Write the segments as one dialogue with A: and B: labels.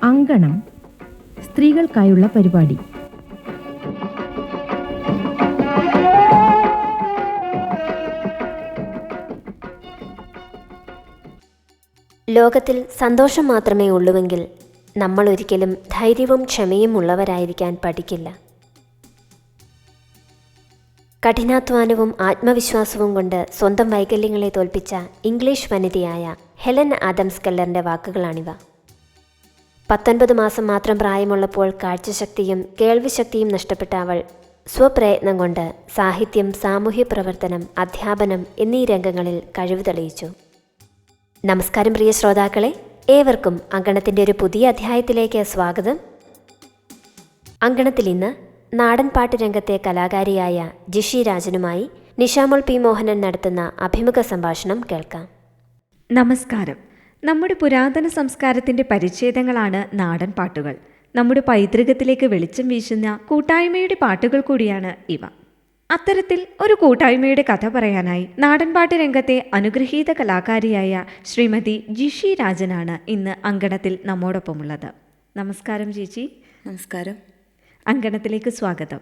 A: അങ്കണം സ്ത്രീകൾക്കായുള്ള പരിപാടി.
B: ലോകത്തിൽ സന്തോഷം മാത്രമേ ഉള്ളുവെങ്കിൽ നമ്മൾ ഒരിക്കലും ധൈര്യവും ക്ഷമയും ഉള്ളവരായിരിക്കാൻ പഠിക്കില്ല. കഠിനാധ്വാനവും ആത്മവിശ്വാസവും കൊണ്ട് സ്വന്തം വൈകല്യങ്ങളെ തോൽപ്പിച്ച ഇംഗ്ലീഷ് വനിതയായ ഹെലൻ ആദംസ് കെല്ലറിൻ്റെ വാക്കുകളാണിവ. 19 മാസം മാത്രം പ്രായമുള്ളപ്പോൾ കാഴ്ചശക്തിയും കേൾവിശക്തിയും നഷ്ടപ്പെട്ട അവൾ സ്വപ്രയത്നം കൊണ്ട് സാഹിത്യം, സാമൂഹ്യ പ്രവർത്തനം, അധ്യാപനം എന്നീ രംഗങ്ങളിൽ കഴിവ് തെളിയിച്ചു. നമസ്കാരം പ്രിയ ശ്രോതാക്കളെ, ഏവർക്കും അങ്കണത്തിൻ്റെ ഒരു പുതിയ അധ്യായത്തിലേക്ക് സ്വാഗതം. അങ്കണത്തിൽ ഇന്ന് നാടൻ പാട്ട് രംഗത്തെ കലാകാരിയായ ജിഷി രാജനുമായി നിഷാമോൾ പി മോഹനൻ നടത്തുന്ന അഭിമുഖ സംഭാഷണം കേൾക്കാം.
C: നമസ്കാരം. നമ്മുടെ പുരാതന സംസ്കാരത്തിൻ്റെ പരിച്ഛേദങ്ങളാണ് നാടൻ പാട്ടുകൾ. നമ്മുടെ പൈതൃകത്തിലേക്ക് വെളിച്ചം വീശുന്ന കൂട്ടായ്മയുടെ പാട്ടുകൾ കൂടിയാണ് ഇവ. അത്തരത്തിൽ ഒരു കൂട്ടായ്മയുടെ കഥ പറയാനായി നാടൻപാട്ട് രംഗത്തെ അനുഗ്രഹീത കലാകാരിയായ ശ്രീമതി ജിഷി രാജനാണ് ഇന്ന് അങ്കണത്തിൽ നമ്മോടൊപ്പമുള്ളത്. നമസ്കാരം ചേച്ചി.
D: നമസ്കാരം.
C: അങ്കണത്തിലേക്ക് സ്വാഗതം.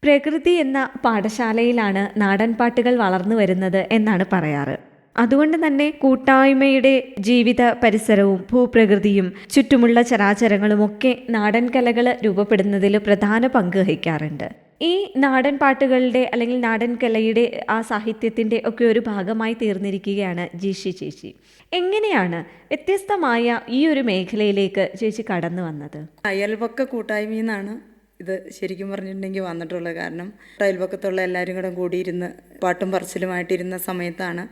C: പ്രകൃതി എന്ന പാഠശാലയിലാണ് നാടൻപാട്ടുകൾ വളർന്നു വരുന്നത് എന്നാണ് പറയാറ്. അതുകൊണ്ട് തന്നെ കൂട്ടായ്മയുടെ ജീവിത പരിസരവും ഭൂപ്രകൃതിയും ചുറ്റുമുള്ള ചരാചരങ്ങളും ഒക്കെ നാടൻ കലകൾ രൂപപ്പെടുന്നതിൽ പ്രധാന പങ്ക് വഹിക്കാറുണ്ട്. ഈ നാടൻ പാട്ടുകളുടെ അല്ലെങ്കിൽ നാടൻ കലയുടെ ആ സാഹിത്യത്തിൻ്റെ ഒക്കെ ഒരു ഭാഗമായി തീർന്നിരിക്കുകയാണ് ജിഷി ചേച്ചി. എങ്ങനെയാണ് വ്യത്യസ്തമായ ഈ ഒരു മേഖലയിലേക്ക് ചേച്ചി കടന്നു വന്നത്?
D: അയൽപക്ക കൂട്ടായ്മയിൽ നിന്നാണ് ഇത് ശരിക്കും പറഞ്ഞിട്ടുണ്ടെങ്കിൽ വന്നിട്ടുള്ളത്. കാരണം അയൽപക്കത്തുള്ള എല്ലാവരും കൂടെ കൂടിയിരുന്ന് പാട്ടും പറച്ചിലുമായിട്ടിരുന്ന സമയത്താണ്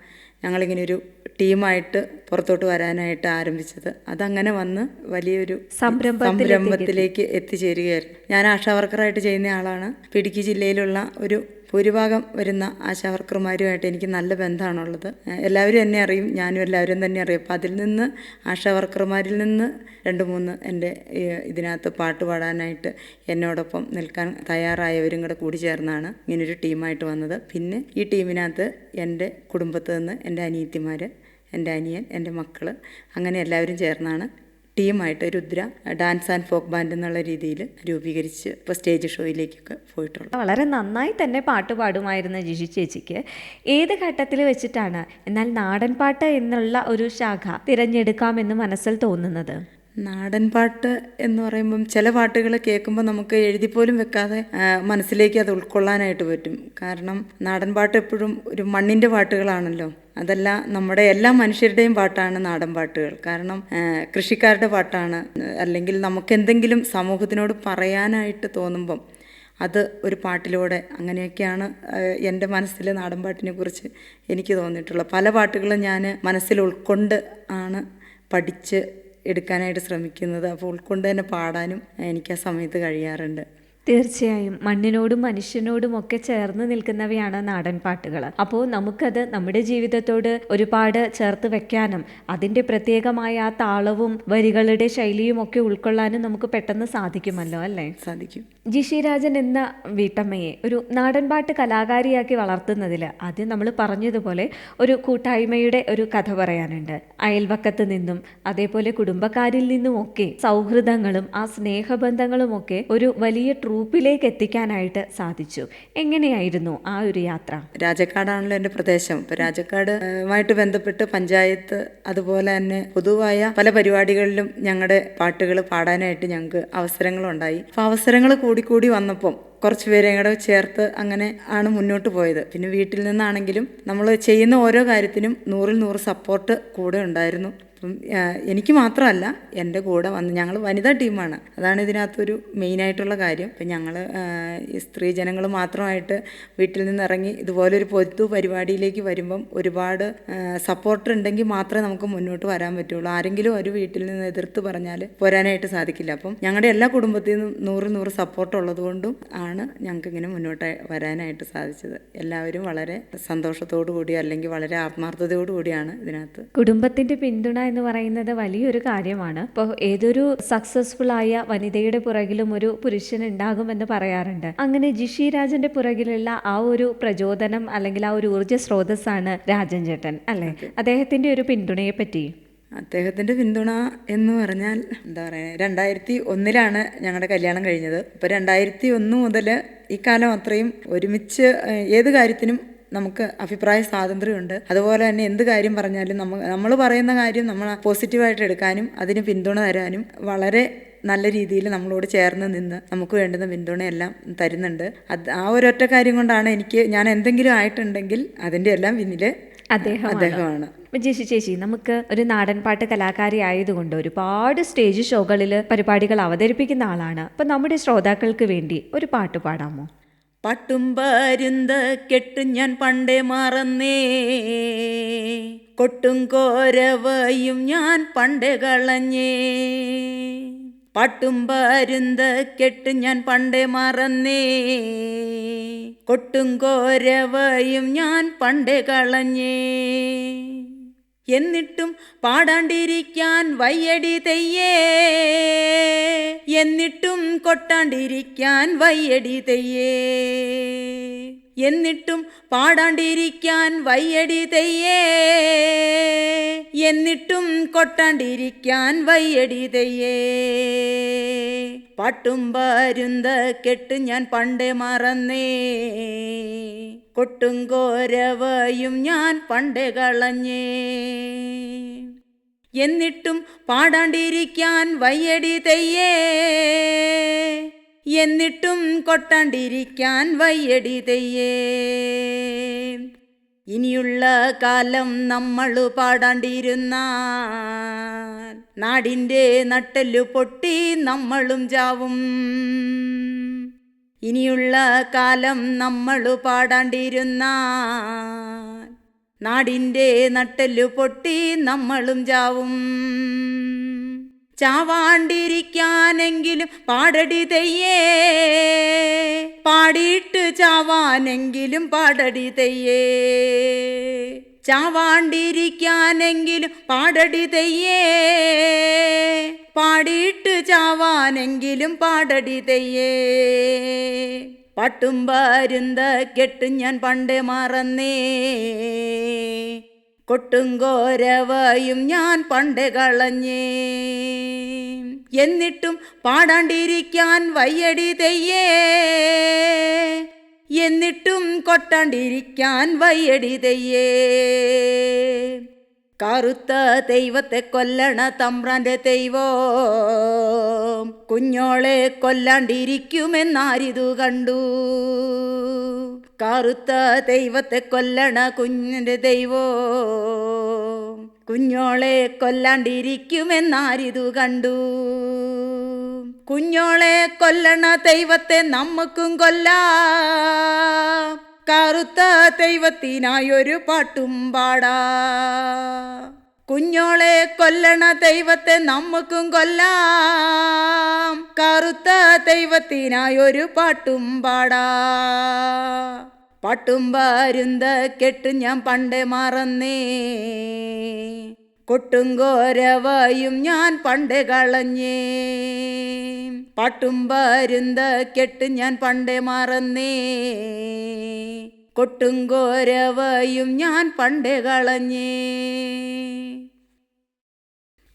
D: ഞങ്ങളിങ്ങനെയൊരു ടീമായിട്ട് പുറത്തോട്ട് വരാനായിട്ട് ആരംഭിച്ചത്. അതങ്ങനെ വന്ന് വലിയൊരു സംരംഭത്തിലേക്ക് എത്തിച്ചേരുകയായിരുന്നു. ഞാൻ ആശാവർക്കറായിട്ട് ചെയ്യുന്ന ആളാണ്. ഇടുക്കി ജില്ലയിലുള്ള ഒരു ഭൂരിഭാഗം വരുന്ന ആശാവർക്കർമാരുമായിട്ട് എനിക്ക് നല്ല ബന്ധമാണുള്ളത്. എല്ലാവരും എന്നെ അറിയും, ഞാനും എല്ലാവരും തന്നെ അറിയും. അപ്പോൾ അതിൽ നിന്ന് ആശാവർക്കർമാരിൽ നിന്ന് 2-3 എൻ്റെ ഇതിനകത്ത് പാട്ട് പാടാനായിട്ട് എന്നോടൊപ്പം നിൽക്കാൻ തയ്യാറായവരും കൂടെ കൂടി ചേർന്നാണ് ഇങ്ങനൊരു ടീമായിട്ട് വന്നത്. പിന്നെ ഈ ടീമിനകത്ത് എൻ്റെ കുടുംബത്തിൽ നിന്ന് എൻ്റെ അനിയത്തിമാർ, എൻ്റെ അനിയൻ, എൻ്റെ മക്കൾ, അങ്ങനെ എല്ലാവരും ചേർന്നാണ് ടീമായിട്ട് Rudra dance and folk band എന്നുള്ള രീതിയിൽ രൂപീകരിച്ച് ഇപ്പോൾ സ്റ്റേജ് ഷോയിലേക്കൊക്കെ പോയിട്ടുള്ളത്.
C: വളരെ നന്നായി തന്നെ പാട്ട് പാടുമായിരുന്ന ജിഷി ചേച്ചിക്ക് ഏത് ഘട്ടത്തിൽ വെച്ചിട്ടാണ് എന്നാൽ നാടൻ പാട്ട് എന്നുള്ള ഒരു ശാഖ തിരഞ്ഞെടുക്കാമെന്ന് മനസ്സിൽ തോന്നുന്നത്?
D: നാടൻ പാട്ട് എന്ന് പറയുമ്പം ചില പാട്ടുകൾ കേൾക്കുമ്പോൾ നമുക്ക് എഴുതിപ്പോലും വെക്കാതെ മനസ്സിലേക്ക് അത് ഉൾക്കൊള്ളാനായിട്ട് പറ്റും. കാരണം നാടൻ പാട്ട് എപ്പോഴും ഒരു മണ്ണിൻ്റെ പാട്ടുകളാണല്ലോ. അതല്ല, നമ്മുടെ എല്ലാ മനുഷ്യരുടെയും പാട്ടാണ് നാടൻ പാട്ടുകൾ. കാരണം കൃഷിക്കാരുടെ പാട്ടാണ്. അല്ലെങ്കിൽ നമുക്കെന്തെങ്കിലും സമൂഹത്തിനോട് പറയാനായിട്ട് തോന്നുമ്പം അത് ഒരു പാട്ടിലൂടെ, അങ്ങനെയൊക്കെയാണ് എൻ്റെ മനസ്സിൽ നാടൻ പാട്ടിനെ കുറിച്ച് എനിക്ക് തോന്നിയിട്ടുള്ളത്. പല പാട്ടുകളും ഞാൻ മനസ്സിൽ ഉൾക്കൊണ്ട് ആണ് പഠിച്ച് എടുക്കാനായിട്ട് ശ്രമിക്കുന്നത്. അപ്പോൾ ഉൾക്കൊണ്ട് തന്നെ പാടാനും എനിക്ക് ആ സമയത്ത് കഴിയാറുണ്ട്.
C: തീർച്ചയായും മണ്ണിനോടും മനുഷ്യനോടും ഒക്കെ ചേർന്ന് നിൽക്കുന്നവയാണ് നാടൻ പാട്ടുകൾ. അപ്പോൾ നമുക്കത് നമ്മുടെ ജീവിതത്തോട് ഒരുപാട് ചേർത്ത് വെക്കാനും അതിൻ്റെ പ്രത്യേകമായ ആ താളവും വരികളുടെ ശൈലിയും ഒക്കെ ഉൾക്കൊള്ളാനും നമുക്ക് പെട്ടെന്ന് സാധിക്കുമല്ലോ, അല്ലേ?
D: സാധിക്കും.
C: ജിഷി രാജൻ എന്ന വീട്ടമ്മയെ ഒരു നാടൻ പാട്ട് കലാകാരിയാക്കി വളർത്തുന്നതിൽ ആദ്യം നമ്മൾ പറഞ്ഞതുപോലെ ഒരു കൂട്ടായ്മയുടെ ഒരു കഥ പറയാനുണ്ട്. അയൽവക്കത്ത് നിന്നും അതേപോലെ കുടുംബക്കാരിൽ നിന്നുമൊക്കെ സൗഹൃദങ്ങളും ആ സ്നേഹബന്ധങ്ങളും ഒക്കെ ഒരു വലിയ ട്രൂപ്പിലേക്ക് എത്തിക്കാനായിട്ട് സാധിച്ചു. എങ്ങനെയായിരുന്നു ആ ഒരു യാത്ര?
D: രാജക്കാടാണല്ലോ എൻ്റെ പ്രദേശം. ഇപ്പോൾ രാജക്കാടുമായിട്ട് ബന്ധപ്പെട്ട് പഞ്ചായത്ത് അതുപോലെ തന്നെ പൊതുവായ പല പരിപാടികളിലും ഞങ്ങളുടെ പാട്ടുകൾ പാടാനായിട്ട് ഞങ്ങൾക്ക് അവസരങ്ങളുണ്ടായി. അപ്പോൾ അവസരങ്ങൾ കൂടി വന്നപ്പം കുറച്ച് പേരെയും കൂടെ ചേർത്ത് അങ്ങനെ ആണ് മുന്നോട്ട് പോയത്. പിന്നെ വീട്ടിൽ നിന്നാണെങ്കിലും നമ്മൾ ചെയ്യുന്ന ഓരോ കാര്യത്തിനും 100% സപ്പോർട്ട് കൂടെ ഉണ്ടായിരുന്നു. അപ്പം എനിക്ക് മാത്രമല്ല, എൻ്റെ കൂടെ വന്ന് ഞങ്ങൾ വനിതാ ടീമാണ്. അതാണ് ഇതിനകത്തൊരു മെയിനായിട്ടുള്ള കാര്യം. ഇപ്പം ഞങ്ങൾ ഈ സ്ത്രീ ജനങ്ങൾ മാത്രമായിട്ട് വീട്ടിൽ നിന്ന് ഇറങ്ങി ഇതുപോലൊരു പൊതു പരിപാടിയിലേക്ക് വരുമ്പം ഒരുപാട് സപ്പോർട്ട് ഉണ്ടെങ്കിൽ മാത്രമേ നമുക്ക് മുന്നോട്ട് വരാൻ പറ്റുള്ളൂ. ആരെങ്കിലും ഒരു വീട്ടിൽ നിന്ന് എതിർത്ത് പറഞ്ഞാൽ പോരാനായിട്ട് സാധിക്കില്ല. അപ്പം ഞങ്ങളുടെ എല്ലാ കുടുംബത്തിൽ നിന്നും 100% സപ്പോർട്ട് ഉള്ളതുകൊണ്ടും ആണ് ഞങ്ങൾക്ക് ഇങ്ങനെ മുന്നോട്ട് വരാനായിട്ട് സാധിച്ചത്. എല്ലാവരും വളരെ സന്തോഷത്തോടു കൂടി അല്ലെങ്കിൽ വളരെ ആത്മാർത്ഥതയോടു കൂടിയാണ് ഇതിനകത്ത്.
C: കുടുംബത്തിൻ്റെ പിന്തുണ എന്ന് പറയുന്നത് വലിയൊരു കാര്യമാണ്. ഇപ്പോൾ ഏതൊരു സക്സസ്ഫുൾ ആയ വനിതയുടെ പുറകിലും ഒരു പുരുഷൻ ഉണ്ടാകുമെന്ന് പറയാറുണ്ട്. അങ്ങനെ ജിഷി രാജന്റെ പുറകിലുള്ള ആ ഒരു പ്രചോദനം അല്ലെങ്കിൽ ആ ഒരു ഊർജ്ജ സ്രോതസ്സാണ് രാജൻ ചേട്ടൻ അല്ലേ? അദ്ദേഹത്തിന്റെ ഒരു പിന്തുണയെ പറ്റി.
D: അദ്ദേഹത്തിൻ്റെ പിന്തുണ എന്ന് പറഞ്ഞാൽ എന്താ പറയുക, 2001 ഞങ്ങളുടെ കല്യാണം കഴിഞ്ഞത്. ഇപ്പോൾ 2001 മുതൽ ഈ കാലം അത്രയും ഒരുമിച്ച് ഏത് കാര്യത്തിനും നമുക്ക് അഭിപ്രായ സ്വാതന്ത്ര്യമുണ്ട്. അതുപോലെ തന്നെ എന്ത് കാര്യം പറഞ്ഞാലും നമ്മൾ പറയുന്ന കാര്യം നമ്മൾ പോസിറ്റീവായിട്ട് എടുക്കാനും അതിന് പിന്തുണ തരാനും വളരെ നല്ല രീതിയിൽ നമ്മളോട് ചേർന്ന് നിന്ന് നമുക്ക് വേണ്ടുന്ന പിന്തുണയെല്ലാം തരുന്നുണ്ട്. ആ ഒരൊറ്റ കാര്യം കൊണ്ടാണ് ഞാൻ എന്തെങ്കിലും ആയിട്ടുണ്ടെങ്കിൽ അതിൻ്റെ എല്ലാം പിന്നിൽ അദ്ദേഹമാണ്.
C: ജിഷി ചേച്ചി, നമുക്ക് ഒരു നാടൻപാട്ട് കലാകാരി ആയതുകൊണ്ട് ഒരുപാട് സ്റ്റേജ് ഷോകളിൽ പരിപാടികൾ അവതരിപ്പിക്കുന്ന ആളാണ്. അപ്പം നമ്മുടെ ശ്രോതാക്കൾക്ക് വേണ്ടി ഒരു പാട്ട് പാടാമോ?
D: പാട്ടും പരുന്ത കെട്ടും ഞാൻ പണ്ടേ മറന്നേ, കൊട്ടും കോരവയും ഞാൻ പണ്ടേ കളഞ്ഞേ. പാട്ടും പരുന്ത കെട്ടും ഞാൻ പണ്ടേ മറന്നേ, കൊട്ടും കോരവയും ഞാൻ പണ്ടേ കളഞ്ഞേ. എന്നിട്ടും പാടാണ്ടിരിക്കാൻ വയ്യടി തെയ്യേ, എന്നിട്ടും കൊട്ടാണ്ടിരിക്കാൻ വയ്യടി തെയ്യേ. എന്നിട്ടും പാടാണ്ടിരിക്കാൻ വയ്യടി തെയ്യേ, എന്നിട്ടും കൊട്ടാണ്ടിരിക്കാൻ വയ്യടി തെയ്യേ. പാട്ടും പരുന്ത കെട്ട് ഞാൻ പണ്ടേ മറന്നേ, കൊട്ടും കോരവയും ഞാൻ പണ്ടേ കളഞ്ഞേ. എന്നിട്ടും പാടാണ്ടിരിക്കാൻ വയ്യടി തെയ്യേ, എന്നിട്ടും കൊട്ടാണ്ടിരിക്കാൻ വയ്യടി തെയ്യേ. ഇനിയുള്ള കാലം നമ്മള് പാടാണ്ടിരുന്നാൽ നാടിൻ്റെ നട്ടെല്ലു പൊട്ടി നമ്മളും ചാവും. ഇനിയുള്ള കാലം നമ്മള് പാടാണ്ടിരുന്നാൽ നാടിൻ്റെ നട്ടെല്ലു പൊട്ടി നമ്മളും ചാവും. ചാവാണ്ടിരിക്കാനെങ്കിലും പാടടി തെയ്യേ, പാടിയിട്ട് ചാവാനെങ്കിലും പാടടി തെയ്യേ. ചാവാണ്ടിരിക്കാനെങ്കിലും പാടടി തെയ്യേ, പാടിയിട്ട് ചാവാനെങ്കിലും പാടടി തെയ്യേ. പാട്ടും പരുന്ത കെട്ടും ഞാൻ പണ്ടേ മറന്നേ, കൊട്ടും കോരവയും ഞാൻ പണ്ടേ കളഞ്ഞേ. എന്നിട്ടും പാടാണ്ടിരിക്കാൻ വയ്യടി തെയ്യേ, എന്നിട്ടും കൊട്ടാണ്ടിരിക്കാൻ വയ്യടി തെയ്യേ. കറുത്ത ദൈവത്തെ കൊല്ലണ തമ്പ്രാന്റെ ദൈവം കുഞ്ഞോളെ കൊല്ലാണ്ടിരിക്കുമെന്നാരിതു കണ്ടു. കറുത്ത ദൈവത്തെ കൊല്ലണ കുഞ്ഞിൻ്റെ ദൈവം കുഞ്ഞോളെ കൊല്ലാണ്ടിരിക്കുമെന്നാരിതു കണ്ടു. കുഞ്ഞോളെ കൊല്ലണ ദൈവത്തെ നമുക്കും കൊല്ലാം, കറുത്ത ദൈവത്തിനായൊരു പാട്ടും പാടാ. കുഞ്ഞോളെ കൊല്ലണ ദൈവത്തെ നമുക്കും കൊല്ലാം, കറുത്ത ദൈവത്തിനായൊരു പാട്ടും പാടാ. പാട്ടും പരുന്ത കെട്ട് ഞാൻ പണ്ടേ മറന്നേ, കൊട്ടും കോരവയും ഞാൻ പണ്ടേ കളഞ്ഞേ. പാട്ടും പരുന്ത കെട്ട് ഞാൻ പണ്ടേ മറന്നേ, കൊട്ടും കോരവയും ഞാൻ പണ്ടേ കളഞ്ഞേ.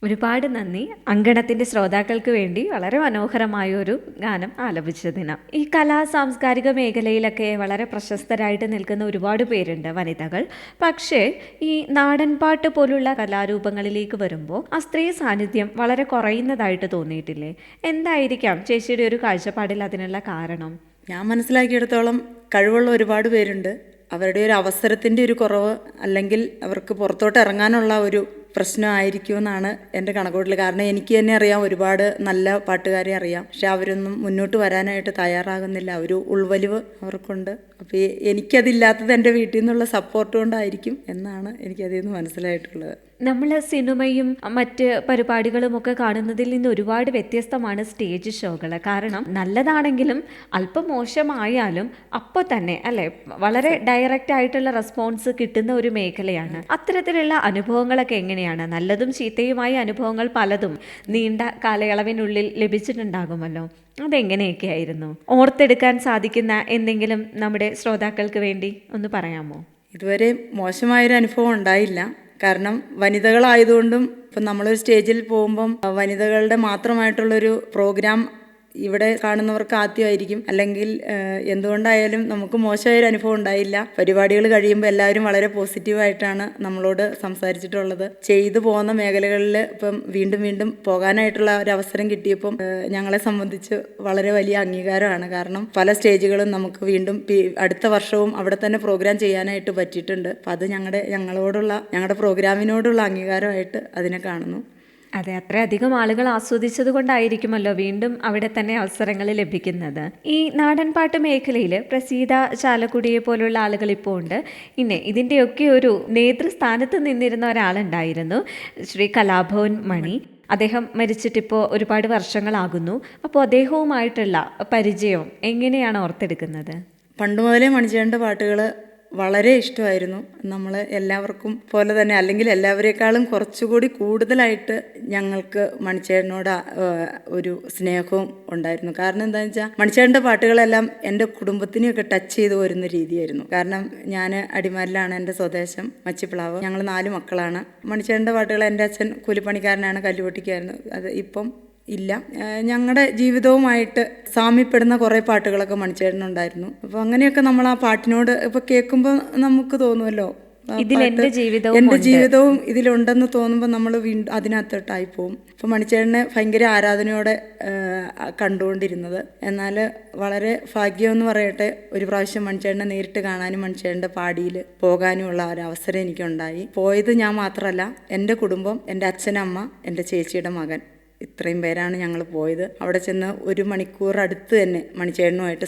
C: ഒരുപാട് നന്ദി. അങ്കണത്തിൻ്റെ ശ്രോതാക്കൾക്ക് വേണ്ടി വളരെ മനോഹരമായ ഒരു ഗാനം ആലപിച്ചതിന്. ഈ കലാ സാംസ്കാരിക മേഖലയിലൊക്കെ വളരെ പ്രശസ്തരായിട്ട് നിൽക്കുന്ന ഒരുപാട് പേരുണ്ട് വനിതകൾ. പക്ഷേ ഈ നാടൻപാട്ട് പോലുള്ള കലാരൂപങ്ങളിലേക്ക് വരുമ്പോൾ ആ സ്ത്രീ സാന്നിധ്യം വളരെ കുറയുന്നതായിട്ട് തോന്നിയിട്ടില്ലേ? എന്തായിരിക്കാം ചേച്ചിയുടെ ഒരു കാഴ്ചപ്പാടിൽ അതിനുള്ള കാരണം?
D: ഞാൻ മനസ്സിലാക്കിയെടുത്തോളം കഴിവുള്ള ഒരുപാട് പേരുണ്ട്. അവരുടെ ഒരു അവസരത്തിൻ്റെ ഒരു കുറവ്, അല്ലെങ്കിൽ അവർക്ക് പുറത്തോട്ട് ഇറങ്ങാനുള്ള ഒരു പ്രശ്നമായിരിക്കുമെന്നാണ് എൻ്റെ കണക്കൂട്ടൽ. കാരണം എനിക്ക് തന്നെ അറിയാം, ഒരുപാട് നല്ല പാട്ടുകാരെ അറിയാം. പക്ഷെ അവരൊന്നും മുന്നോട്ട് വരാനായിട്ട് തയ്യാറാകുന്നില്ല. ഒരു ഉൾവലിവ് അവർക്കുണ്ട്. അപ്പോൾ എനിക്കതില്ലാത്തത് എൻ്റെ വീട്ടിൽ നിന്നുള്ള സപ്പോർട്ട് കൊണ്ടായിരിക്കും എന്നാണ് എനിക്കതിൽ നിന്ന് മനസ്സിലായിട്ടുള്ളത്.
C: നമ്മൾ സിനിമയും മറ്റ് പരിപാടികളുമൊക്കെ കാണുന്നതിൽ നിന്ന് ഒരുപാട് വ്യത്യസ്തമാണ് സ്റ്റേജ് ഷോകൾ. കാരണം നല്ലതാണെങ്കിലും അല്പം മോശമായാലും അപ്പോൾ തന്നെ അല്ലേ വളരെ ഡയറക്റ്റ് ആയിട്ടുള്ള റെസ്പോൺസ് കിട്ടുന്ന ഒരു മേഖലയാണ്. അത്തരത്തിലുള്ള അനുഭവങ്ങളൊക്കെ എങ്ങനെയാണ്? നല്ലതും ചീത്തയുമായ അനുഭവങ്ങൾ പലതും നീണ്ട കാലയളവിനുള്ളിൽ ലഭിച്ചിട്ടുണ്ടാകുമല്ലോ. അതെങ്ങനെയൊക്കെയായിരുന്നു? ഓർത്തെടുക്കാൻ സാധിക്കുന്ന എന്തെങ്കിലും നമ്മുടെ ശ്രോതാക്കൾക്ക് വേണ്ടി ഒന്ന് പറയാമോ?
D: ഇതുവരെ മോശമായൊരു അനുഭവം ഉണ്ടായില്ല. കാരണം വനിതകളായതുകൊണ്ടും ഇപ്പം നമ്മളൊരു സ്റ്റേജിൽ പോകുമ്പം വനിതകളുടെ മാത്രമായിട്ടുള്ളൊരു പ്രോഗ്രാം ഇവിടെ കാണുന്നവർക്ക് ആദ്യമായിരിക്കും. അല്ലെങ്കിൽ എന്തുകൊണ്ടായാലും നമുക്ക് മോശമായൊരു അനുഭവം ഉണ്ടായില്ല. പരിപാടികൾ കഴിയുമ്പോൾ എല്ലാവരും വളരെ പോസിറ്റീവായിട്ടാണ് നമ്മളോട് സംസാരിച്ചിട്ടുള്ളത്. ചെയ്തു പോകുന്ന മേഖലകളിൽ ഇപ്പം വീണ്ടും വീണ്ടും പോകാനായിട്ടുള്ള ഒരു അവസരം കിട്ടിയപ്പം ഞങ്ങളെ സംബന്ധിച്ച് വളരെ വലിയ അംഗീകാരമാണ്. കാരണം പല സ്റ്റേജുകളും നമുക്ക് വീണ്ടും അടുത്ത വർഷവും അവിടെ തന്നെ പ്രോഗ്രാം ചെയ്യാനായിട്ട് പറ്റിയിട്ടുണ്ട്. അപ്പം അത് ഞങ്ങളുടെ പ്രോഗ്രാമിനോടുള്ള അംഗീകാരമായിട്ട് അതിനെ കാണുന്നു.
C: അതെ, അത്രയധികം ആളുകൾ ആസ്വദിച്ചത് കൊണ്ടായിരിക്കുമല്ലോ വീണ്ടും അവിടെ തന്നെ അവസരങ്ങൾ ലഭിക്കുന്നത്. ഈ നാടൻപാട്ട് മേഖലയിൽ പ്രസീത ചാലക്കുടിയെ പോലുള്ള ആളുകൾ ഇപ്പോൾ ഉണ്ട്. ഇതിൻ്റെയൊക്കെ ഒരു നേതൃസ്ഥാനത്ത് നിന്നിരുന്ന ഒരാളുണ്ടായിരുന്നു, ശ്രീ കലാഭവൻ മണി. അദ്ദേഹം മരിച്ചിട്ടിപ്പോൾ ഒരുപാട് വർഷങ്ങളാകുന്നു. അപ്പോൾ അദ്ദേഹവുമായിട്ടുള്ള പരിചയം എങ്ങനെയാണ് ഓർത്തെടുക്കുന്നത്?
D: പണ്ട് മുതലേ മണിച്ചേട്ടൻ്റെ പാട്ടുകൾ വളരെ ഇഷ്ടമായിരുന്നു. നമ്മൾ എല്ലാവർക്കും പോലെ തന്നെ, അല്ലെങ്കിൽ എല്ലാവരേക്കാളും കുറച്ചുകൂടി കൂടുതലായിട്ട് ഞങ്ങൾക്ക് മണിച്ചേട്ടനോട് ഒരു സ്നേഹവും ഉണ്ടായിരുന്നു. കാരണം എന്താണെന്ന് വെച്ചാൽ മണിച്ചേട്ടൻ്റെ പാട്ടുകളെല്ലാം എൻ്റെ കുടുംബത്തിനെയൊക്കെ ടച്ച് ചെയ്ത് വരുന്ന രീതിയായിരുന്നു. കാരണം ഞാൻ അടിമാലിലാണ് എൻ്റെ സ്വദേശം, മച്ചിപ്ലാവ്. ഞങ്ങൾ 4 മക്കളാണ്. മണിച്ചേട്ടൻ്റെ പാട്ടുകൾ, എൻ്റെ അച്ഛൻ കൂലിപ്പണിക്കാരനാണ്, കല്ലുപൊട്ടിക്കായിരുന്നു. അത് ഇപ്പം ഇല്ല. ഞങ്ങളുടെ ജീവിതവുമായിട്ട് സാമ്യപ്പെടുന്ന കുറേ പാട്ടുകളൊക്കെ മണിച്ചേട്ടനുണ്ടായിരുന്നു. അപ്പോൾ അങ്ങനെയൊക്കെ നമ്മൾ ആ പാട്ടിനോട് ഇപ്പോൾ കേൾക്കുമ്പോൾ നമുക്ക് തോന്നുമല്ലോ, എൻ്റെ ജീവിതവും ഇതിലുണ്ടെന്ന് തോന്നുമ്പോൾ നമ്മൾ വീണ്ടും അതിനകത്തോട്ടായി പോവും. ഇപ്പോൾ മണിച്ചേട്ടനെ ഭയങ്കര ആരാധനയോടെ കണ്ടുകൊണ്ടിരുന്നത്. എന്നാൽ വളരെ ഭാഗ്യമെന്ന് പറയട്ടെ, ഒരു പ്രാവശ്യം മണിച്ചേട്ടനെ നേരിട്ട് കാണാനും മണിച്ചേട്ടൻ്റെ പാടിയിൽ പോകാനുമുള്ള ഒരു അവസരം എനിക്കുണ്ടായി. പോയത് ഞാൻ മാത്രമല്ല, എൻ്റെ കുടുംബം, എൻ്റെ അച്ഛനമ്മ, എൻ്റെ ചേച്ചിയുടെ മകൻ, ഇത്രയും പേരാണ് ഞങ്ങൾ പോയത്. അവിടെ ചെന്ന് 1 മണിക്കൂർ അടുത്ത് തന്നെ മണിച്ചേട്ടനുമായിട്ട്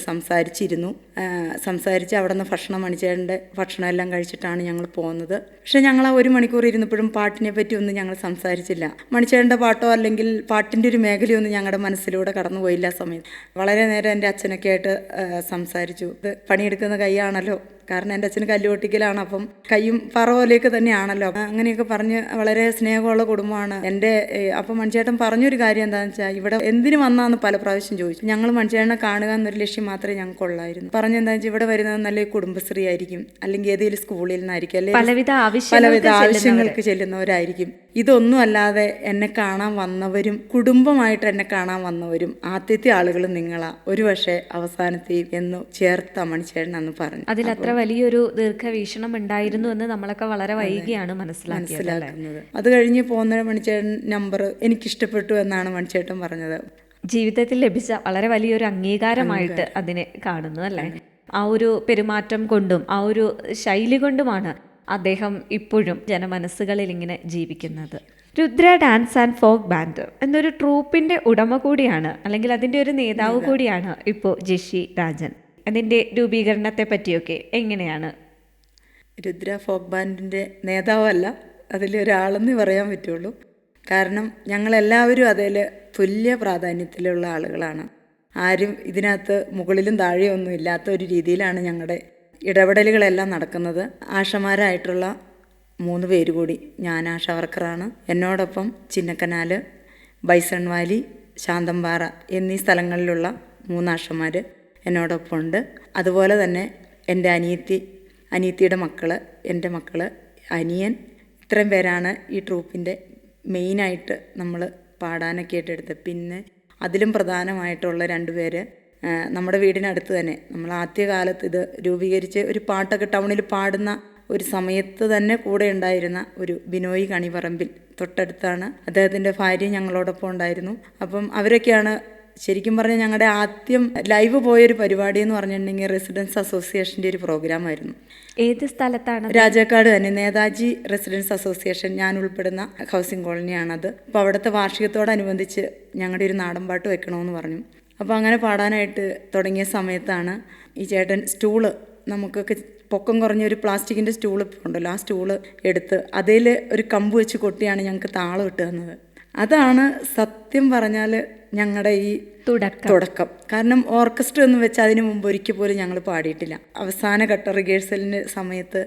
D: സംസാരിച്ച് അവിടെ നിന്ന് മണിച്ചേട്ടൻ്റെ ഭക്ഷണം എല്ലാം കഴിച്ചിട്ടാണ് ഞങ്ങൾ പോകുന്നത്. പക്ഷേ ഞങ്ങൾ ആ 1 മണിക്കൂർ ഇരുന്നപ്പോഴും പാട്ടിനെ പറ്റി ഒന്നും ഞങ്ങൾ സംസാരിച്ചില്ല. മണിച്ചേട്ടൻ്റെ പാട്ടോ അല്ലെങ്കിൽ പാട്ടിൻ്റെ ഒരു മേഖലയൊന്നും ഞങ്ങളുടെ മനസ്സിലൂടെ കടന്നുപോയില്ല. ആ സമയത്ത് വളരെ നേരം എൻ്റെ അച്ഛനൊക്കെ ആയിട്ട് സംസാരിച്ചു. ഇത് പണിയെടുക്കുന്ന കൈയാണല്ലോ, കാരണം എൻ്റെ അച്ഛന് കല്ലുപൊട്ടിക്കലാണ്, അപ്പം കയ്യും പറ പോലെയൊക്കെ തന്നെയാണല്ലോ. അങ്ങനെയൊക്കെ പറഞ്ഞ് വളരെ സ്നേഹമുള്ള കുടുംബമാണ് എൻ്റെ. അപ്പം മണിച്ചേട്ടൻ പറഞ്ഞൊരു കാര്യം എന്താണെന്ന് വെച്ചാൽ, ഇവിടെ എന്തിനു വന്നാന്ന് പല പ്രാവശ്യം ചോദിച്ചു. ഞങ്ങൾ മണിച്ചേട്ടനെ കാണുക എന്നൊരു ലക്ഷ്യം മാത്രമേ ഞങ്ങൾക്കുള്ളായിരുന്നു. പറഞ്ഞെന്താണെന്ന് വെച്ചാൽ, ഇവിടെ വരുന്നത് നല്ല കുടുംബശ്രീ ആയിരിക്കും, അല്ലെങ്കിൽ ഏതെങ്കിലും സ്കൂളിൽ നിന്നായിരിക്കും, അല്ലെങ്കിൽ പലവിധ ആവശ്യങ്ങൾക്ക് ചെല്ലുന്നവരായിരിക്കും. ഇതൊന്നും അല്ലാതെ എന്നെ കാണാൻ വന്നവരും കുടുംബമായിട്ട് എന്നെ കാണാൻ വന്നവരും ആദ്യത്തെ ആളുകളും നിങ്ങളാ, ഒരു പക്ഷേ അവസാനത്തെയും എന്ന് ചേർത്ത മണിച്ചേട്ടൻ അന്ന് പറഞ്ഞു.
C: അതിലത്ര വലിയൊരു ദീർഘവീക്ഷണം ഉണ്ടായിരുന്നു എന്ന് നമ്മളൊക്കെ വളരെ വൈകിയാണ് മനസ്സിലാക്കുന്നത്.
D: അത് കഴിഞ്ഞ് പോകുന്ന മണിച്ചേട്ടൻ നമ്പർ എനിക്കിഷ്ടപ്പെട്ടു എന്നാണ് മണിച്ചേട്ടൻ പറഞ്ഞത്.
C: ജീവിതത്തിൽ ലഭിച്ച വളരെ വലിയൊരു അംഗീകാരമായിട്ട് അതിനെ കാണുന്നു അല്ലേ? ആ ഒരു പെരുമാറ്റം കൊണ്ടും ആ ഒരു ശൈലി കൊണ്ടുമാണ് അദ്ദേഹം ഇപ്പോഴും ജനമനസ്സുകളിൽ ഇങ്ങനെ ജീവിക്കുന്നത്. Rudra dance and folk band എന്നൊരു ട്രൂപ്പിൻ്റെ ഉടമ കൂടിയാണ്, അല്ലെങ്കിൽ അതിൻ്റെ ഒരു നേതാവ് കൂടിയാണ് ഇപ്പോൾ ജെഷി രാജൻ. അതിൻ്റെ രൂപീകരണത്തെ പറ്റിയൊക്കെ എങ്ങനെയാണ്?
D: രുദ്ര ഫോക്ക് ബാൻഡിൻ്റെ നേതാവല്ല, അതിലൊരാളെന്ന് പറയാൻ പറ്റുള്ളൂ. കാരണം ഞങ്ങളെല്ലാവരും അതിൽ തുല്യ പ്രാധാന്യത്തിലുള്ള ആളുകളാണ്. ആരും ഇതിനകത്ത് മുകളിലും താഴെയൊന്നും ഇല്ലാത്ത ഒരു രീതിയിലാണ് ഞങ്ങളുടെ ഇടപെടലുകളെല്ലാം നടക്കുന്നത്. ആഷമാരായിട്ടുള്ള 3 പേര് കൂടി, ഞാൻ ആശ വർക്കറാണ്, എന്നോടൊപ്പം ചിന്നക്കനാൽ, ബൈസൺ വാലി, ശാന്തമ്പാറ എന്നീ സ്ഥലങ്ങളിലുള്ള 3 ആഷമാർ എന്നോടൊപ്പം ഉണ്ട്. അതുപോലെ തന്നെ എൻ്റെ അനിയത്തിയുടെ മക്കൾ, എൻ്റെ മക്കൾ, അനിയൻ, ഇത്രയും പേരാണ് ഈ ട്രൂപ്പിൻ്റെ മെയിനായിട്ട് നമ്മൾ പാടാനൊക്കെ ആയിട്ടെടുത്തത്. പിന്നെ അതിലും പ്രധാനമായിട്ടുള്ള 2 പേര് നമ്മുടെ വീടിനടുത്ത് തന്നെ, നമ്മൾ ആദ്യകാലത്ത് ഇത് രൂപീകരിച്ച് ഒരു പാട്ടൊക്കെ ടൗണിൽ പാടുന്ന ഒരു സമയത്ത് തന്നെ കൂടെ ഉണ്ടായിരുന്ന ഒരു ബിനോയ് കണിപറമ്പിൽ, തൊട്ടടുത്താണ്. അദ്ദേഹത്തിൻ്റെ ഭാര്യ ഞങ്ങളോടൊപ്പം ഉണ്ടായിരുന്നു. അപ്പം അവരൊക്കെയാണ് ശരിക്കും പറഞ്ഞാൽ ഞങ്ങളുടെ ആദ്യം ലൈവ് പോയൊരു പരിപാടി എന്ന് പറഞ്ഞിട്ടുണ്ടെങ്കിൽ റെസിഡൻസ് അസോസിയേഷൻ്റെ ഒരു പ്രോഗ്രാമായിരുന്നു.
C: ഏത് സ്ഥലത്താണ്?
D: രാജാക്കാട് തന്നെ, നേതാജി റെസിഡൻസ് അസോസിയേഷൻ, ഞാൻ ഉൾപ്പെടുന്ന ഹൗസിംഗ് കോളനിയാണത്. അപ്പോൾ അവിടുത്തെ വാർഷികത്തോടനുബന്ധിച്ച് ഞങ്ങളുടെ ഒരു നാടൻ പാട്ട് വെക്കണമെന്ന് പറഞ്ഞു. അപ്പോൾ അങ്ങനെ പാടാനായിട്ട് തുടങ്ങിയ സമയത്താണ് ഈ ചേട്ടൻ സ്റ്റൂള് നമുക്കൊക്കെ പൊക്കം കുറഞ്ഞ ഒരു പ്ലാസ്റ്റിക്കിൻ്റെ സ്റ്റൂൾ ഉണ്ടല്ലോ, ആ സ്റ്റൂള് എടുത്ത് അതിൽ ഒരു കമ്പ് വെച്ച് കൊട്ടിയാണ് ഞങ്ങൾക്ക് താളം ഇട്ട് തന്നത്. അതാണ് സത്യം പറഞ്ഞാൽ ഞങ്ങളുടെ ഈ തുടക്കം. കാരണം ഓർക്കസ്ട്ര എന്ന് വെച്ചാൽ അതിന് മുമ്പ് ഒരിക്കൽ പോലും ഞങ്ങൾ പാടിയിട്ടില്ല. അവസാന ഘട്ട റിഹേഴ്സലിൻ്റെ സമയത്ത്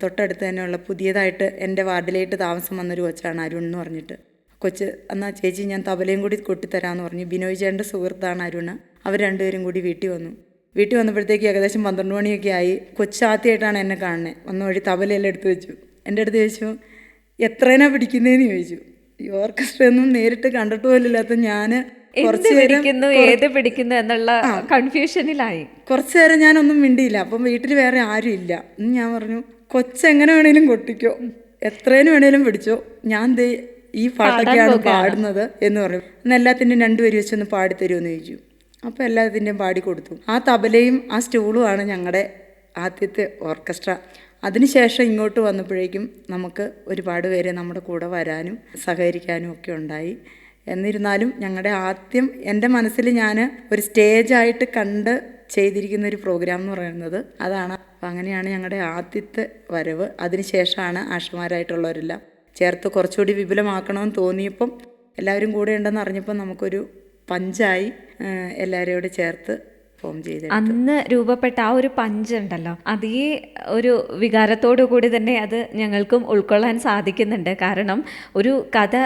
D: തൊട്ടടുത്ത് തന്നെയുള്ള പുതിയതായിട്ട് എൻ്റെ വാർഡിലായിട്ട് താമസം വന്നൊരു കൊച്ചാണ് അരുൺ എന്ന് പറഞ്ഞിട്ട്. കൊച്ച് എന്നാൽ ചേച്ചി ഞാൻ തബലയും കൂടി കൊട്ടിത്തരാമെന്ന് പറഞ്ഞു. ബിനോയ് ചേട്ടൻ്റെ സുഹൃത്താണ് അരുൺ. അവർ രണ്ടുപേരും കൂടി വീട്ടിൽ വന്നപ്പോഴത്തേക്ക് ഏകദേശം 12 മണിയൊക്കെ ആയി. കൊച്ചാദ്യമായിട്ടാണ് എന്നെ കാണുന്നത്. വന്ന വഴി തബലയെല്ലാം എടുത്ത് വെച്ചു. എൻ്റെ അടുത്ത് ചോദിച്ചു എത്രേനാ പിടിക്കുന്നതെന്ന് ചോദിച്ചു. ഈ ഓർക്കസ്ട്ര ഒന്നും നേരിട്ട് കണ്ടിട്ട് പോലില്ലാത്ത ഞാൻ കുറച്ച് നേരം ഞാനൊന്നും മിണ്ടിയില്ല. അപ്പം വീട്ടിൽ വേറെ ആരും ഇല്ല. ഞാൻ പറഞ്ഞു കൊച്ചെങ്ങനെ വേണേലും കൊട്ടിക്കോ, എത്രേനും വേണേലും പിടിച്ചോ, ഞാൻ ദേ ഈ പാട്ടൊക്കെയാണ് പാടുന്നത് എന്ന് പറഞ്ഞു. എന്നാൽ എല്ലാത്തിൻ്റെയും 2 വരി വെച്ചൊന്ന് പാടിത്തരുമെന്ന് ചോദിച്ചു. അപ്പോൾ എല്ലാത്തിൻ്റെയും പാടിക്കൊടുത്തു. ആ തബലയും ആ സ്റ്റൂളുമാണ് ഞങ്ങളുടെ ആദ്യത്തെ ഓർക്കസ്ട്ര. അതിനുശേഷം ഇങ്ങോട്ട് വന്നപ്പോഴേക്കും നമുക്ക് ഒരുപാട് പേരെ നമ്മുടെ കൂടെ വരാനും സഹകരിക്കാനും ഒക്കെ ഉണ്ടായി. എന്നിരുന്നാലും ഞങ്ങളുടെ ആദ്യം എൻ്റെ മനസ്സിൽ ഞാൻ ഒരു സ്റ്റേജായിട്ട് കണ്ട് ചെയ്തിരിക്കുന്ന ഒരു പ്രോഗ്രാം എന്ന് പറയുന്നത് അതാണ്. അപ്പം അങ്ങനെയാണ് ഞങ്ങളുടെ ആദ്യത്തെ വരവ്. അതിനുശേഷമാണ് ആഷമാരായിട്ടുള്ളവരെല്ലാം ചേർത്ത് കുറച്ചുകൂടി വിപുലമാക്കണമെന്ന് തോന്നിയപ്പം എല്ലാവരും കൂടെ ഉണ്ടെന്ന് അറിഞ്ഞപ്പോൾ നമുക്കൊരു പഞ്ചായി എല്ലാവരെയും കൂടെ ചേർത്ത് ഫോം ചെയ്ത്
C: അന്ന് രൂപപ്പെട്ട ആ ഒരു പഞ്ചുണ്ടല്ലോ, അതേ ഒരു വികാരത്തോടു കൂടി തന്നെ അത് ഞങ്ങൾക്കും ഉൾക്കൊള്ളാൻ സാധിക്കുന്നുണ്ട്. കാരണം ഒരു കഥ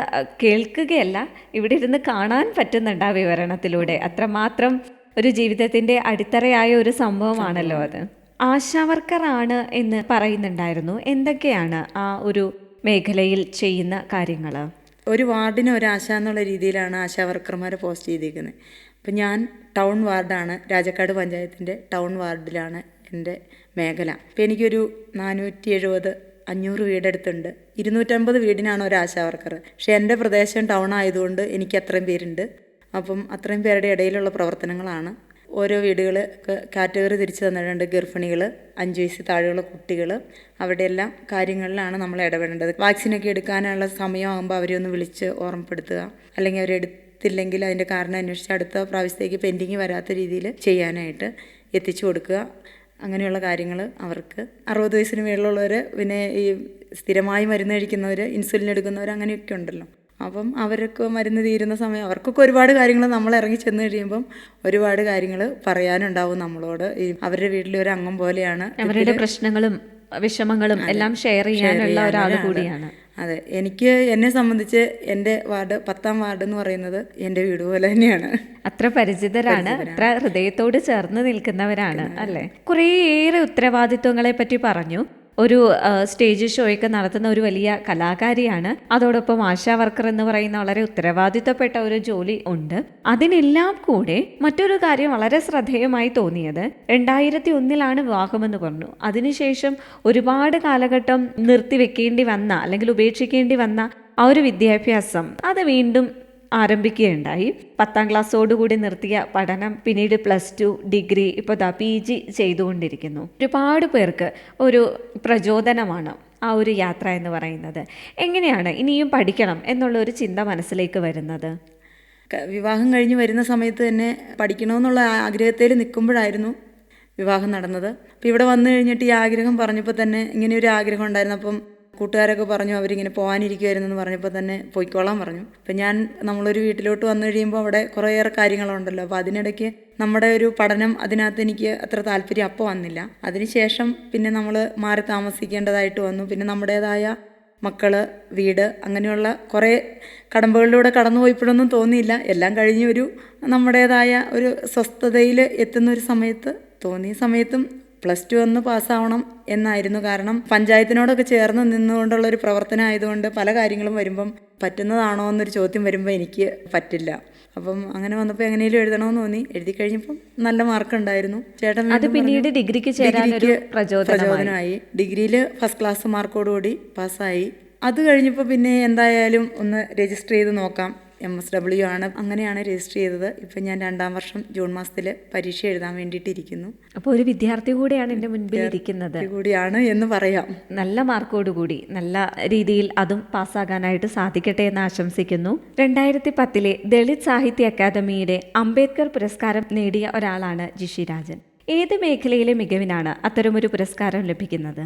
C: കേൾക്കുകയല്ല, ഇവിടെ ഇരുന്ന് കാണാൻ പറ്റുന്നുണ്ട് ആ വിവരണത്തിലൂടെ. അത്രമാത്രം ഒരു ജീവിതത്തിൻ്റെ അടിത്തറയായ ഒരു സംഭവമാണല്ലോ അത്. ആശാവർക്കറാണ് എന്ന് പറയുന്നുണ്ടായിരുന്നു. എന്തൊക്കെയാണ് ആ ഒരു മേഖലയിൽ ചെയ്യുന്ന കാര്യങ്ങൾ?
D: ഒരു വാർഡിന് ഒരു ആശ എന്നുള്ള രീതിയിലാണ് ആശാവർക്കർമാരെ പോസ്റ്റ് ചെയ്തിരിക്കുന്നത്. അപ്പം ഞാൻ ടൗൺ വാർഡാണ്, രാജക്കാട് പഞ്ചായത്തിൻ്റെ ടൗൺ വാർഡിലാണ് എൻ്റെ മേഖല. അപ്പോൾ എനിക്കൊരു 470-500 വീടടുത്തുണ്ട്. 250 വീടിനാണ് ഒരു ആശാവർക്കർ. പക്ഷേ എൻ്റെ പ്രദേശം ടൗൺ ആയതുകൊണ്ട് എനിക്ക് അത്രയും പേരുണ്ട്. അപ്പം അത്രയും പേരുടെ ഇടയിലുള്ള പ്രവർത്തനങ്ങളാണ്. ഓരോ വീടുകൾ കാറ്റഗറി തിരിച്ചു തന്നിട്ടുണ്ട്. ഗർഭിണികൾ, 5 വയസ്സിൽ താഴെയുള്ള കുട്ടികൾ, അവരുടെ എല്ലാം കാര്യങ്ങളിലാണ് നമ്മൾ ഇടപെടേണ്ടത്. വാക്സിനൊക്കെ എടുക്കാനുള്ള സമയമാകുമ്പോൾ അവരെ ഒന്ന് വിളിച്ച് ഓർമ്മപ്പെടുത്തുക, അല്ലെങ്കിൽ അവരെടുത്തില്ലെങ്കിൽ അതിൻ്റെ കാരണം അന്വേഷിച്ച് അടുത്ത പ്രാവശ്യത്തേക്ക് പെൻഡിങ് വരാത്ത രീതിയിൽ ചെയ്യാനായിട്ട് എത്തിച്ചു കൊടുക്കുക. അങ്ങനെയുള്ള കാര്യങ്ങൾ അവർക്ക് 60 വയസ്സിന് മേളിലുള്ളവർ, പിന്നെ ഈ സ്ഥിരമായി മരുന്ന് കഴിക്കുന്നവർ, ഇൻസുലിൻ എടുക്കുന്നവർ, അങ്ങനെയൊക്കെ ഉണ്ടല്ലോ. അപ്പം അവർക്ക് മരുന്ന് തീരുന്ന സമയം അവർക്കൊക്കെ ഒരുപാട് കാര്യങ്ങൾ നമ്മൾ ഇറങ്ങി ചെന്ന് കഴിയുമ്പം ഒരുപാട് കാര്യങ്ങൾ പറയാനുണ്ടാവും നമ്മളോട്. അവരുടെ വീട്ടിലെ ഒരു അംഗം പോലെയാണ്.
C: അവരുടെ പ്രശ്നങ്ങളും വിഷമങ്ങളും എല്ലാം ഷെയർ ചെയ്യാനുള്ള ഒരാൾ കൂടിയാണ്.
D: അതെ, എന്നെ സംബന്ധിച്ച് എൻ്റെ വാർഡ് 10ാം വാർഡ് എന്ന് പറയുന്നത് എൻ്റെ വീട് പോലെ തന്നെയാണ്.
C: അത്ര പരിചിതരാണ്, അത്ര ഹൃദയത്തോട് ചേർന്ന് നിൽക്കുന്നവരാണ് അല്ലേ. കുറേയേറെ ഉത്തരവാദിത്വങ്ങളെ പറ്റി പറഞ്ഞു. ഒരു സ്റ്റേജ് ഷോയൊക്കെ നടത്തുന്ന ഒരു വലിയ കലാകാരിയാണ്. അതോടൊപ്പം ആശാ വർക്കർ എന്ന് പറയുന്ന വളരെ ഉത്തരവാദിത്തപ്പെട്ട ഒരു ജോലി ഉണ്ട്. അതിനെല്ലാം കൂടെ മറ്റൊരു കാര്യം വളരെ ശ്രദ്ധേയമായി തോന്നിയത്, 2001 വിവാഹമെന്ന് പറഞ്ഞു. അതിനുശേഷം ഒരുപാട് കാലഘട്ടം നിർത്തിവെക്കേണ്ടി വന്ന അല്ലെങ്കിൽ ഉപേക്ഷിക്കേണ്ടി വന്ന ആ ഒരു വിദ്യാഭ്യാസം അത് വീണ്ടും ആരംഭിക്കുകയുണ്ടായി. 10ാം ക്ലാസ്സോടുകൂടി നിർത്തിയ പഠനം പിന്നീട് +2, ഡിഗ്രി, ഇപ്പോൾ PG ചെയ്തുകൊണ്ടിരിക്കുന്നു. ഒരുപാട് പേർക്ക് ഒരു പ്രചോദനമാണ് ആ ഒരു യാത്ര എന്ന് പറയുന്നത്. എങ്ങനെയാണ് ഇനിയും പഠിക്കണം എന്നുള്ളൊരു ചിന്ത മനസ്സിലേക്ക് വരുന്നത്?
D: വിവാഹം കഴിഞ്ഞ് വരുന്ന സമയത്ത് തന്നെ പഠിക്കണമെന്നുള്ള ആഗ്രഹത്തിൽ നിൽക്കുമ്പോഴായിരുന്നു വിവാഹം നടന്നത്. അപ്പോൾ ഇവിടെ വന്നു കഴിഞ്ഞിട്ട് ഈ ആഗ്രഹം പറഞ്ഞപ്പോൾ തന്നെ ഇങ്ങനെ ഒരു ആഗ്രഹം ഉണ്ടായിരുന്നു. അപ്പം കൂട്ടുകാരൊക്കെ പറഞ്ഞു അവരിങ്ങനെ പോകാനിരിക്കുമായിരുന്നെന്ന് പറഞ്ഞപ്പോൾ തന്നെ പോയിക്കോളാൻ പറഞ്ഞു. അപ്പം നമ്മളൊരു വീട്ടിലോട്ട് വന്നു കഴിയുമ്പോൾ അവിടെ കുറേയേറെ കാര്യങ്ങളുണ്ടല്ലോ. അപ്പോൾ അതിനിടയ്ക്ക് നമ്മുടെ ഒരു പഠനം അതിനകത്ത് എനിക്ക് അത്ര താല്പര്യം അപ്പോൾ വന്നില്ല. അതിനുശേഷം പിന്നെ നമ്മൾ മാറി താമസിക്കേണ്ടതായിട്ട് വന്നു. പിന്നെ നമ്മുടേതായ മക്കൾ, വീട്, അങ്ങനെയുള്ള കുറേ കടമ്പകളിലൂടെ കടന്നുപോയപ്പോഴൊന്നും തോന്നിയില്ല. എല്ലാം കഴിഞ്ഞ് നമ്മുടേതായ ഒരു സ്വസ്ഥതയിൽ എത്തുന്ന ഒരു സമയത്ത് തോന്നിയ സമയത്തും +2 ഒന്ന് പാസ്സാവണം എന്നായിരുന്നു. കാരണം പഞ്ചായത്തിനോടൊക്കെ ചേർന്ന് നിന്നുകൊണ്ടുള്ളൊരു പ്രവർത്തനം ആയതുകൊണ്ട് പല കാര്യങ്ങളും വരുമ്പം പറ്റുന്നതാണോ എന്നൊരു ചോദ്യം വരുമ്പോൾ എനിക്ക് പറ്റില്ല. അപ്പം അങ്ങനെ വന്നപ്പോൾ എങ്ങനെയും എഴുതണമെന്ന് തോന്നി. എഴുതി കഴിഞ്ഞപ്പം നല്ല മാർക്ക് ഉണ്ടായിരുന്നു. ചേട്ടൻ
C: അത് പിന്നീട് ഡിഗ്രിക്ക്
D: പ്രചോദനമായി. ഡിഗ്രിയിൽ ഫസ്റ്റ് ക്ലാസ് മാർക്കോടുകൂടി പാസ്സായി. അത് കഴിഞ്ഞപ്പോൾ പിന്നെ എന്തായാലും ഒന്ന് രജിസ്റ്റർ ചെയ്ത് നോക്കാം, MSW ആണ്. അങ്ങനെയാണ് രജിസ്റ്റർ ചെയ്തത്. ഇപ്പം ഞാൻ 2ാം വർഷം ജൂൺ മാസത്തിൽ പരീക്ഷ എഴുതാൻ വേണ്ടിയിട്ടിരിക്കുന്നു.
C: അപ്പോൾ ഒരു വിദ്യാർത്ഥി കൂടെയാണ് എൻ്റെ മുൻപിൽ ഇരിക്കുന്നത്
D: കൂടിയാണ് എന്ന് പറയാം.
C: നല്ല മാർക്കോടുകൂടി നല്ല രീതിയിൽ അതും പാസ്സാകാനായിട്ട് സാധിക്കട്ടെ എന്ന് ആശംസിക്കുന്നു. 2010 ദളിത് സാഹിത്യ അക്കാദമിയുടെ അംബേദ്കർ പുരസ്കാരം നേടിയ ഒരാളാണ് ജിഷി രാജൻ. ഏത് മേഖലയിലെ മികവിനാണ് അത്തരമൊരു പുരസ്കാരം ലഭിക്കുന്നത്?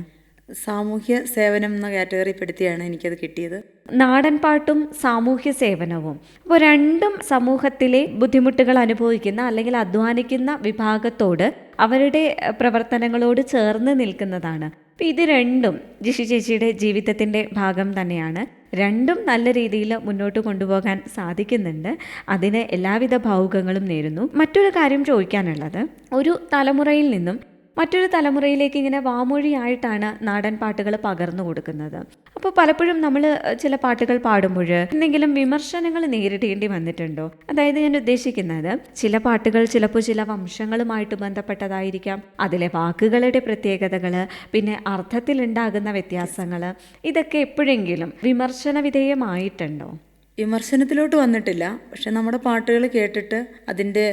D: സാമൂഹ്യ സേവനം എന്ന കാറ്റഗറിപ്പെടുത്തിയാണ് എനിക്കത് കിട്ടിയത്.
C: നാടൻ പാട്ടും സാമൂഹ്യ സേവനവും, അപ്പോൾ രണ്ടും സമൂഹത്തിലെ ബുദ്ധിമുട്ടുകൾ അനുഭവിക്കുന്ന അല്ലെങ്കിൽ അധ്വാനിക്കുന്ന വിഭാഗത്തോട് അവരുടെ പ്രവർത്തനങ്ങളോട് ചേർന്ന് നിൽക്കുന്നതാണ്. അപ്പോൾ ഇത് രണ്ടും ജിഷി ചേച്ചിയുടെ ജീവിതത്തിൻ്റെ ഭാഗം തന്നെയാണ്. രണ്ടും നല്ല രീതിയിൽ മുന്നോട്ട് കൊണ്ടുപോകാൻ സാധിക്കുന്നുണ്ട്. അതിന് എല്ലാവിധ ഭാവുകങ്ങളും നേരുന്നു. മറ്റൊരു കാര്യം ചോദിക്കാനുള്ളത്, ഒരു തലമുറയിൽ നിന്നും മറ്റൊരു തലമുറയിലേക്ക് ഇങ്ങനെ വാമൊഴിയായിട്ടാണ് നാടൻ പാട്ടുകൾ പകർന്നു കൊടുക്കുന്നത്. അപ്പോൾ പലപ്പോഴും നമ്മൾ ചില പാട്ടുകൾ പാടുമ്പോൾ എന്തെങ്കിലും വിമർശനങ്ങൾ നേരിടേണ്ടി വന്നിട്ടുണ്ടോ? അതായത് ഞാൻ ഉദ്ദേശിക്കുന്നത്, ചില പാട്ടുകൾ ചിലപ്പോൾ ചില വംശങ്ങളുമായിട്ട് ബന്ധപ്പെട്ടതായിരിക്കാം, അതിലെ വാക്കുകളുടെ പ്രത്യേകതകൾ, പിന്നെ അർത്ഥത്തിലുണ്ടാകുന്ന വ്യത്യാസങ്ങൾ, ഇതൊക്കെ എപ്പോഴെങ്കിലും വിമർശന വിധേയമായിട്ടുണ്ടോ?
D: വിമർശനത്തിലോട്ട് വന്നിട്ടില്ല. പക്ഷെ നമ്മുടെ പാട്ടുകൾ കേട്ടിട്ട് അതിൻ്റെ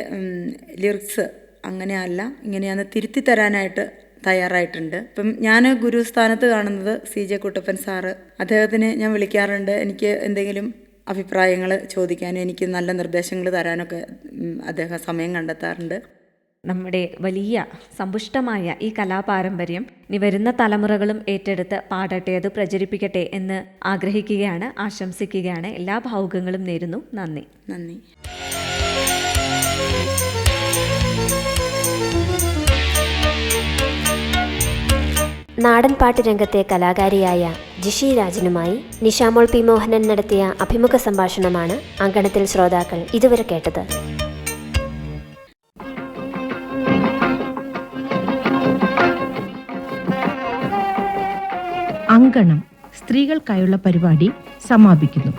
D: ലിറിക്സ് അങ്ങനെയല്ല ഇങ്ങനെയാന്ന് തിരുത്തി തരാനായിട്ട് തയ്യാറായിട്ടുണ്ട്. ഇപ്പം ഞാൻ ഗുരുസ്ഥാനത്ത് കാണുന്നത് CJ കുട്ടപ്പൻ സാറ്. അദ്ദേഹത്തിന് ഞാൻ വിളിക്കാറുണ്ട്. എനിക്ക് എന്തെങ്കിലും അഭിപ്രായങ്ങൾ ചോദിക്കാനും എനിക്ക് നല്ല നിർദ്ദേശങ്ങൾ തരാനൊക്കെ അദ്ദേഹം സമയം കണ്ടെത്താറുണ്ട്.
C: നമ്മുടെ വലിയ സമ്പുഷ്ടമായ ഈ കലാപാരമ്പര്യം ഇനി വരുന്ന തലമുറകളും ഏറ്റെടുത്ത് പാടട്ടെ, അത് പ്രചരിപ്പിക്കട്ടെ എന്ന് ആഗ്രഹിക്കുകയാണ്, ആശംസിക്കുകയാണ്. എല്ലാ ഭാവുകങ്ങളും നേരുന്നു. നന്ദി.
D: നന്ദി.
B: നാടൻ പാട്ട് രംഗത്തെ കലാകാരിയായ ജിഷി രാജനുമായി നിഷാമോൾ P. മോഹനൻ നടത്തിയ അഭിമുഖ സംഭാഷണമാണ് അങ്കണത്തിൽ ശ്രോതാക്കൾ ഇതുവരെ കേട്ടത്.
A: അങ്കണം സ്ത്രീകൾക്കായുള്ള പരിപാടി സമാപിക്കുന്നു.